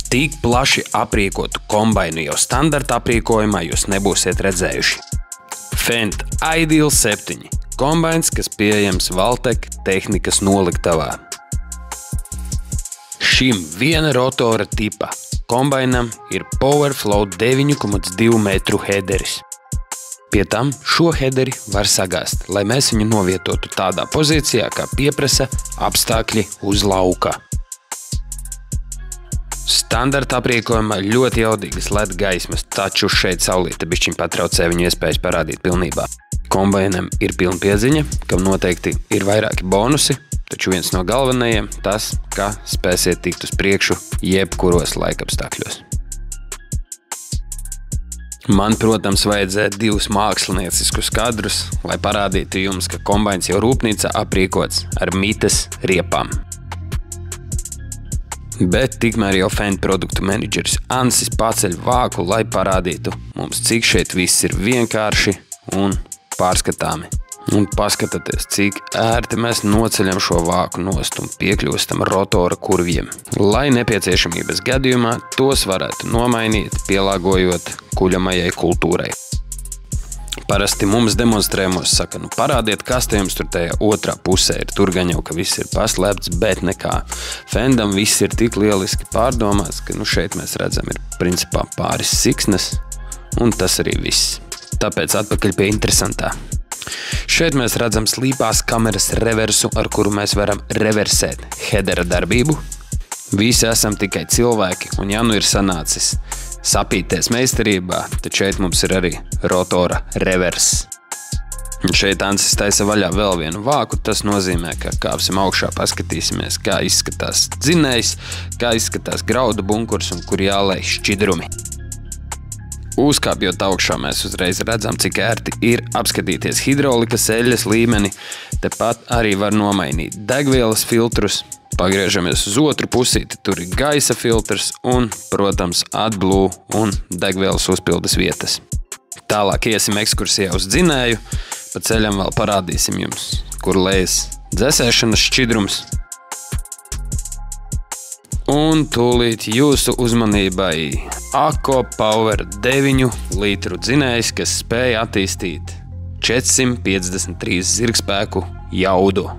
Tik plaši aprīkotu kombainu jau standarta aprīkojumā jūs nebūsiet redzējuši. Fendt Ideal 7 – kombains, kas pieejams Valtek tehnikas noliktavā. Šim viena rotora tipa kombainam ir Powerflow 9,2 metru headeris. Pie tam šo headeri var sagāzt, lai mēs viņu novietotu tādā pozīcijā, kā pieprasa apstākļi uz lauka. Standarta aprīkojumā ļoti jaudīgas LED gaismas, taču šeit saulīte bišķiņ patraucē viņu iespējas parādīt pilnībā. Kombainam ir pilna pieziņa, kam noteikti ir vairāki bonusi, taču viens no galvenajiem tas, ka spēsiet tikt uz priekšu jebkuros laikapstākļos. Man, protams, vajadzēja 2 mākslinieciskus kadrus, lai parādītu jums, ka kombains jau rūpnīcā aprīkots ar mites riepām. Bet tikmēr jau Fendt produktu menedžeris Ansis paceļ vāku, lai parādītu mums, cik šeit viss ir vienkārši un pārskatāmi. Un paskatieties, cik ērti mēs noceļam šo vāku nost un piekļūstam rotora kurviem, lai nepieciešamības gadījumā tos varētu nomainīt, pielāgojot kuļamajai kultūrai. Parasti mums demonstrējumos saka, parādiet, kas te jums tur tajā otrā pusē ir. Tur gan jau, ka viss ir paslēpts, bet nekā. Fendam viss ir tik lieliski pārdomāts, ka šeit mēs redzam ir principā pāris siksnes, un tas arī viss. Tāpēc atpakaļ pie interesantā. Šeit mēs redzam slīpās kameras reversu, ar kuru mēs varam reversēt headera darbību. Visi esam tikai cilvēki, un ja ir sanācis sapīties meistarībā, tad šeit mums ir arī rotora revers. Un šeit Ansis taisa vaļā vēl vienu vāku, tas nozīmē, ka kāpsim augšā, paskatīsimies, kā izskatās dzinējs, kā izskatās graudu bunkurs un kur jālej šķidrumi. Uzkāpjot augšā, mēs uzreiz redzam, cik ērti ir apskatīties hidrolikas eļļas līmeni. Tepat arī var nomainīt degvielas filtrus. Pagriežamies uz otru pusīti, tur ir gaisa filtrs un, protams, AdBlue un degvielas uzpildes vietas. Tālāk iesim ekskursijā uz dzinēju, pa ceļam vēl parādīsim jums, kur lejas dzesēšanas šķidrums. Un tūlīt jūsu uzmanībai Akko Power 9 litru dzinējs, kas spēja attīstīt 453 zirgspēku jaudu.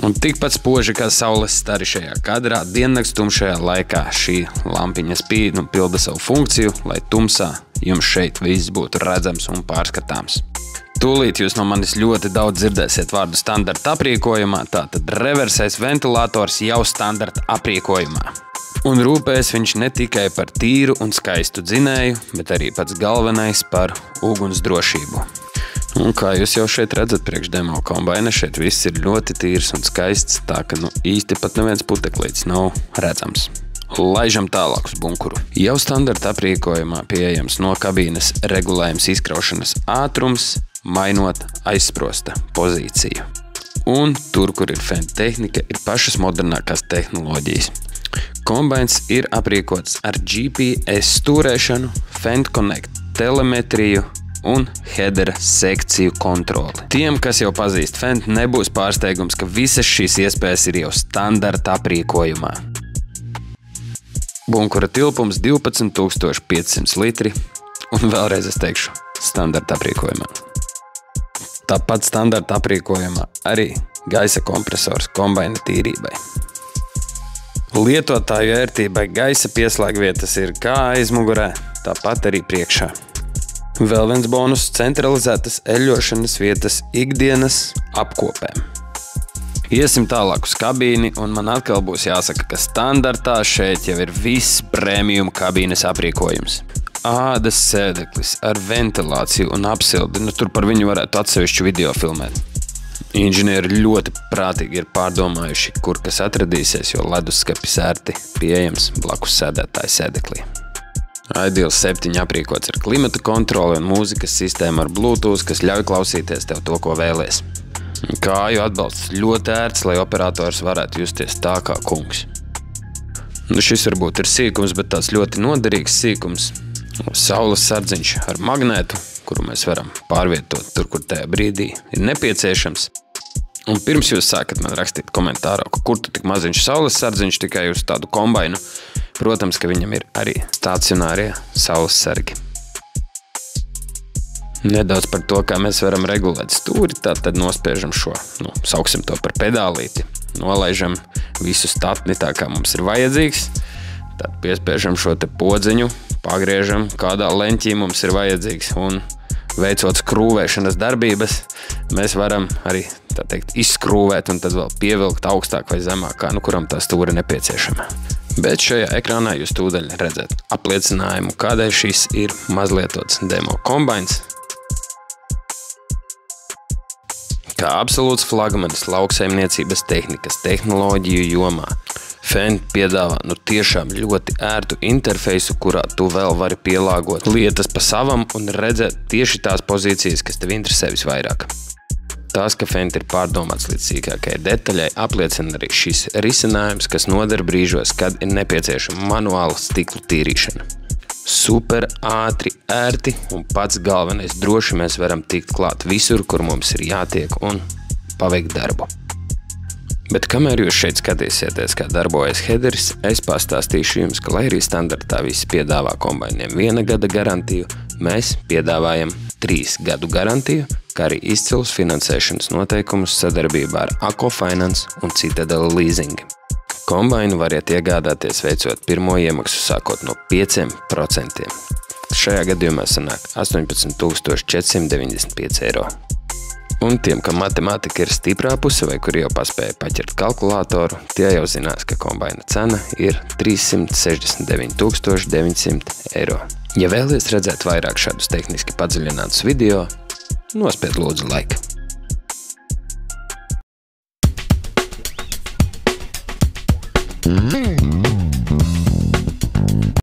Un tikpat spoži kā saules stari šajā kadrā, diennakts tumšajā laikā šī lampiņa spīd un pilda savu funkciju, lai tumsā jums šeit viss būtu redzams un pārskatāms. Tūlīt jūs no manis ļoti daudz dzirdēsiet vārdu standarta aprīkojumā, tātad reversais ventilators jau standarta aprīkojumā. Un rūpēs viņš ne tikai par tīru un skaistu dzinēju, bet arī pats galvenais par uguns drošību. Un kā jūs jau šeit redzat priekš demo kombaina, šeit viss ir ļoti tīrs un skaists, tā ka īsti pat neviens puteklīts nav redzams. Laižam tālāk uz bunkuru. Jau standarta aprīkojumā pieejams no kabīnes regulējums izkraušanas ātrums, mainot aizsprosta pozīciju. Un tur, kur ir Fendt tehnika, ir pašas modernākās tehnoloģijas. Kombains ir aprīkots ar GPS stūrēšanu, Fendt Connect telemetriju un headera sekciju kontroli. Tiem, kas jau pazīst Fendt, nebūs pārsteigums, ka visas šīs iespējas ir jau standarta aprīkojumā. Bunkura tilpums 12,500 litri un vēlreiz es teikšu standarta aprīkojumā. Tāpat standarta aprīkojumā arī gaisa kompresors kombaina tīrībai. Lietotāju ērtībai gaisa pieslēgvietas ir kā aizmugurē, tāpat arī priekšā. Vēl viens bonus – centralizētas eļļošanas vietas ikdienas apkopēm. Iesim tālāk uz kabīni, un man atkal būs jāsaka, ka standartā šeit jau ir viss premium kabīnes aprīkojums. Ādas sēdeklis ar ventilāciju un apsildi, tur par viņu varētu atsevišķu video filmēt. Inženieri ļoti prātīgi ir pārdomājuši, kur kas atradīsies, jo leduskapis ērti pieejams blakus sēdētāja sēdeklī. Ideal 7 aprīkots ar klimata kontroli un mūzikas sistēmu ar Bluetooth, kas ļauj klausīties tev to, ko vēlies. Kāju atbalsts ļoti ērts, lai operators varētu justies tā kā kungs. Šis varbūt ir sīkums, bet tāds ļoti noderīgs sīkums. Saules sardziņš ar magnētu, kuru mēs varam pārvietot tur, kur tajā brīdī ir nepieciešams. Un pirms jūs sākat man rakstīt komentārā, kur tu tik maziņš saules sardziņš tikai uz tādu kombainu, Protams, ka viņam ir arī stacionārie saules sargi. Nedaudz par to, kā mēs varam regulēt stūri, tad nospiežam šo, sauksim to par pedālīti, nolaižam visu statni tā, kā mums ir vajadzīgs, tad piespiežam šo te podziņu, pagriežam, kādā leņķī mums ir vajadzīgs, un veicot skrūvēšanas darbības, mēs varam arī, tā teikt, izskrūvēt un tad vēl pievilkt augstāk vai zemāk, kā, kuram tā stūra nepieciešama. Bet šajā ekrānā jūs tūdaļ redzat apliecinājumu, kādēļ šis ir mazlietots demo kombains. Kā absolūts flagmanis lauksaimniecības tehnikas tehnoloģiju jomā, Fendt piedāvā tiešām ļoti ērtu interfeisu, kurā tu vēl vari pielāgot lietas pa savam un redzēt tieši tās pozīcijas, kas tev interesē visvairāk. Tās, ka Fendt ir pārdomāts līdz sīkākajai detaļai, apliecina arī šis risinājums, kas noder brīžos, kad ir nepieciešama manuāla stiklu tīrīšana. Super ātri, ērti un pats galvenais droši mēs varam tikt klāt visur, kur mums ir jātiek un paveikt darbu. Bet kamēr jūs šeit skatīsieties, kā darbojas headeris, es pastāstīšu jums, ka lai arī standartā visi piedāvā kombainiem 1 gada garantiju, mēs piedāvājam 3 gadu garantiju, kā arī izcilus finansēšanas noteikumus sadarbībā ar Ako Finance un Citadel Leasing. Kombainu variet iegādāties veicot pirmo iemaksu sākot no 5%. Šajā gadījumā sanāk 18 495 eiro. Un tiem, kam matemātika ir stiprā puse vai kuri jau paspēja paķert kalkulātoru, tie jau zinās, ka kombaina cena ir 369 900 eiro. Ja vēlies redzēt vairāk šādus tehniski padziļinātus video, nospied lūdzu like.